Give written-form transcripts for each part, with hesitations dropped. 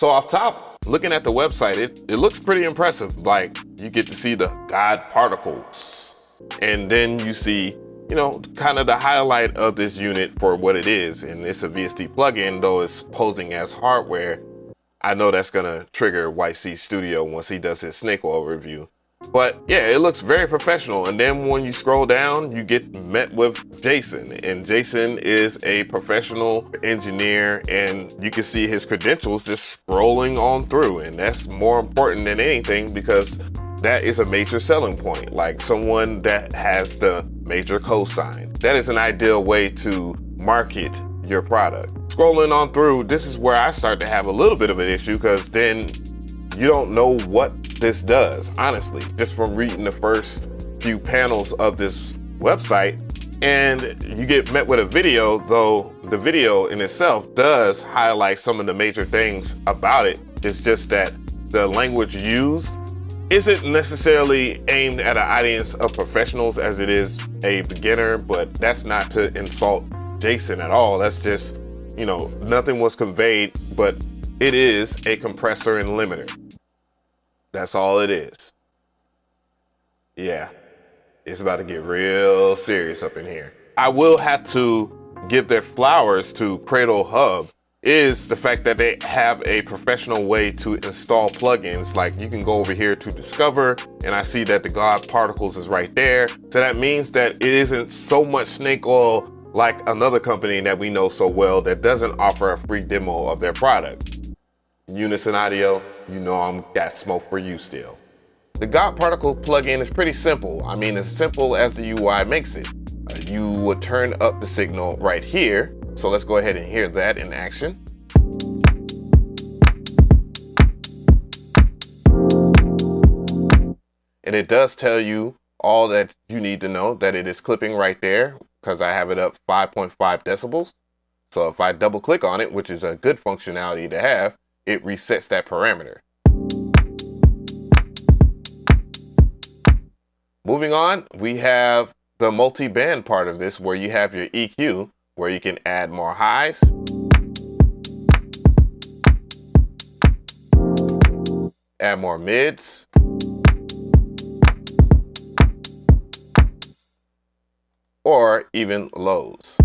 So off top, looking at the website, it looks pretty impressive. Like, you get to see the Gawd particles. And then you see, you know, kind of the highlight of this unit for what it is. And it's a VST plugin, though it's posing as hardware. I know that's gonna trigger White Sea Studio once he does his snake oil review. But yeah, it looks very professional. And then when you scroll down, you get met with Jaycen. And Jaycen is a professional engineer, and you can see his credentials just scrolling on through. And that's more important than anything, because that is a major selling point. Like, someone that has the major cosign. That is an ideal way to market your product. Scrolling on through, this is where I start to have a little bit of an issue, because then you don't know what this does, honestly, just from reading the first few panels of this website. And you get met with a video, though the video in itself does highlight some of the major things about it. It's just that the language used isn't necessarily aimed at an audience of professionals as it is a beginner, but that's not to insult Jaycen at all. That's just, you know, nothing was conveyed, but it is a compressor and limiter. That's all it is. Yeah, it's about to get real serious up in here. I will have to give their flowers to Cradle Hub, is the fact that they have a professional way to install plugins. Like, you can go over here to Discover, and I see that the Gawd particles is right there. So that means that it isn't so much snake oil like another company that we know so well that doesn't offer a free demo of their product. Unison Audio, you know I'm got smoke for you still. The Gawd particle plugin is pretty simple. I mean, as simple as the UI makes it. You would turn up the signal right here. So let's go ahead and hear that in action. And it does tell you all that you need to know, that it is clipping right there, because I have it up 5.5 decibels. So if I double click on it, which is a good functionality to have, it resets that parameter. Moving on, we have the multi-band part of this, where you have your EQ, where you can add more highs, add more mids, or even lows.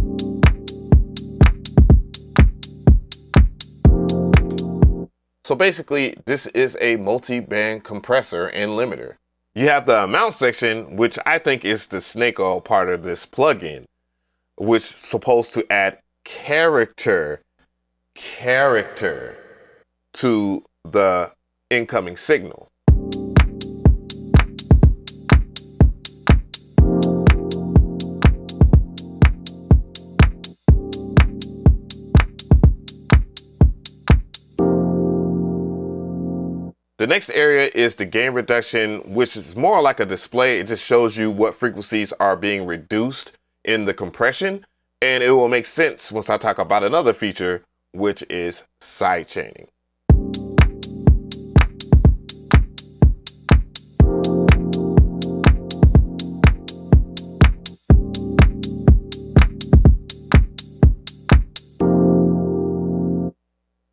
So basically, this is a multi-band compressor and limiter. You have the amount section, which I think is the snake oil part of this plugin, which is supposed to add character to the incoming signal. The next area is the gain reduction, which is more like a display. It just shows you what frequencies are being reduced in the compression, and it will make sense once I talk about another feature, which is sidechaining.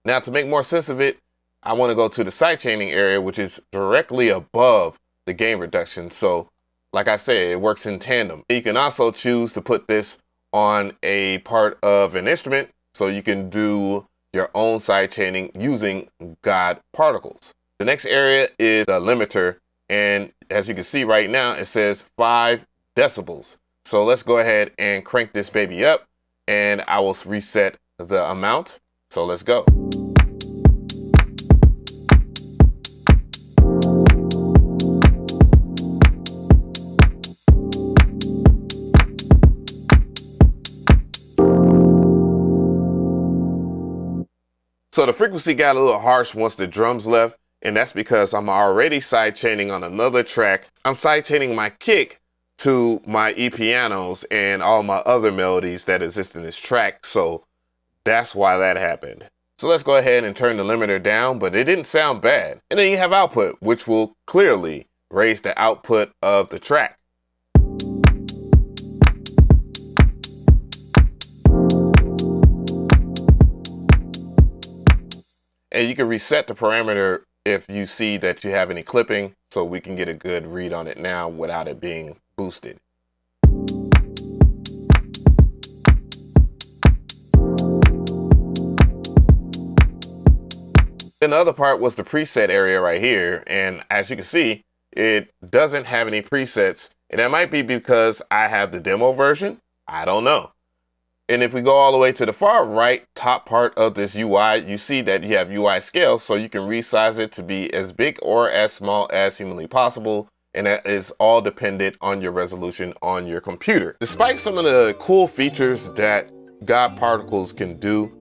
Now, to make more sense of it, I want to go to the sidechaining area, which is directly above the gain reduction. So like I said, it works in tandem. You can also choose to put this on a part of an instrument, so you can do your own sidechaining using Gawd particles. The next area is the limiter, and as you can see right now, it says 5 decibels. So let's go ahead and crank this baby up, and I will reset the amount. So let's go. So the frequency got a little harsh once the drums left, and that's because I'm already sidechaining on another track. I'm sidechaining my kick to my E-pianos and all my other melodies that exist in this track, so that's why that happened. So let's go ahead and turn the limiter down, but it didn't sound bad. And then you have output, which will clearly raise the output of the track. And you can reset the parameter if you see that you have any clipping, so we can get a good read on it now without it being boosted. Then the other part was the preset area right here. And as you can see, it doesn't have any presets. And that might be because I have the demo version. I don't know. And if we go all the way to the far right top part of this UI, you see that you have UI scale, so you can resize it to be as big or as small as humanly possible. And that is all dependent on your resolution on your computer. Despite some of the cool features that Gawd particles can do,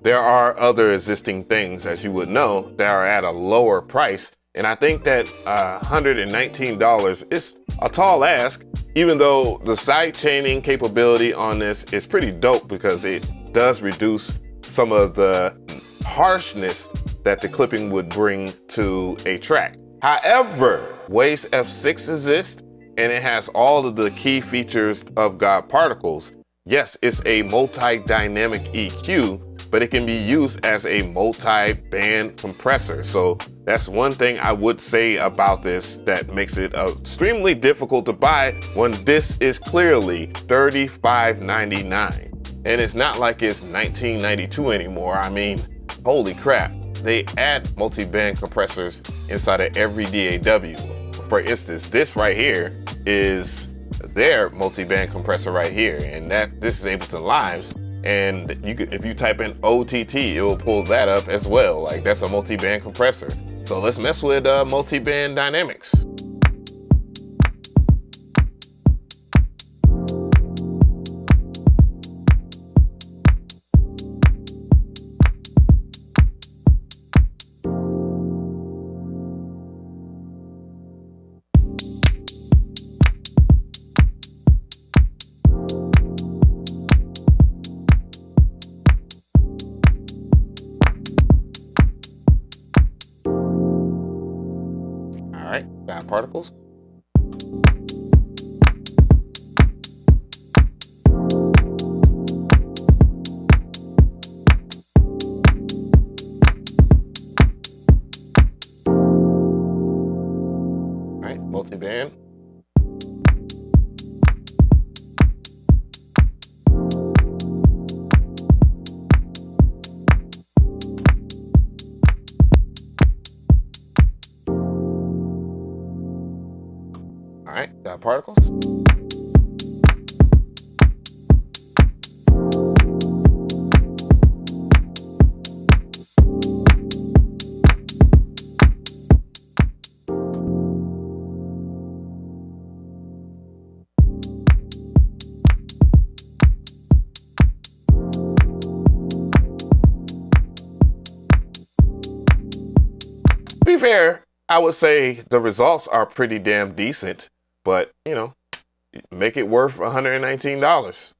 there are other existing things, as you would know, that are at a lower price. And I think that $119 is a tall ask, even though the side chaining capability on this is pretty dope because it does reduce some of the harshness that the clipping would bring to a track. However, Waves F6 exists and it has all of the key features of Gawd particles. Yes, it's a multi-dynamic EQ, but it can be used as a multi-band compressor. So that's one thing I would say about this that makes it extremely difficult to buy when this is clearly $35.99. And it's not like it's $19.92 anymore. I mean, holy crap. They add multi-band compressors inside of every DAW. For instance, this right here is their multi-band compressor right here. And this is Ableton Live's. And if you type in OTT, it will pull that up as well. Like, that's a multi-band compressor. So let's mess with multi-band dynamics. All right, Gawd particles. All right, multi-band. All right, Gawd particles. To be fair, I would say the results are pretty damn decent. But, you know, make it worth $119.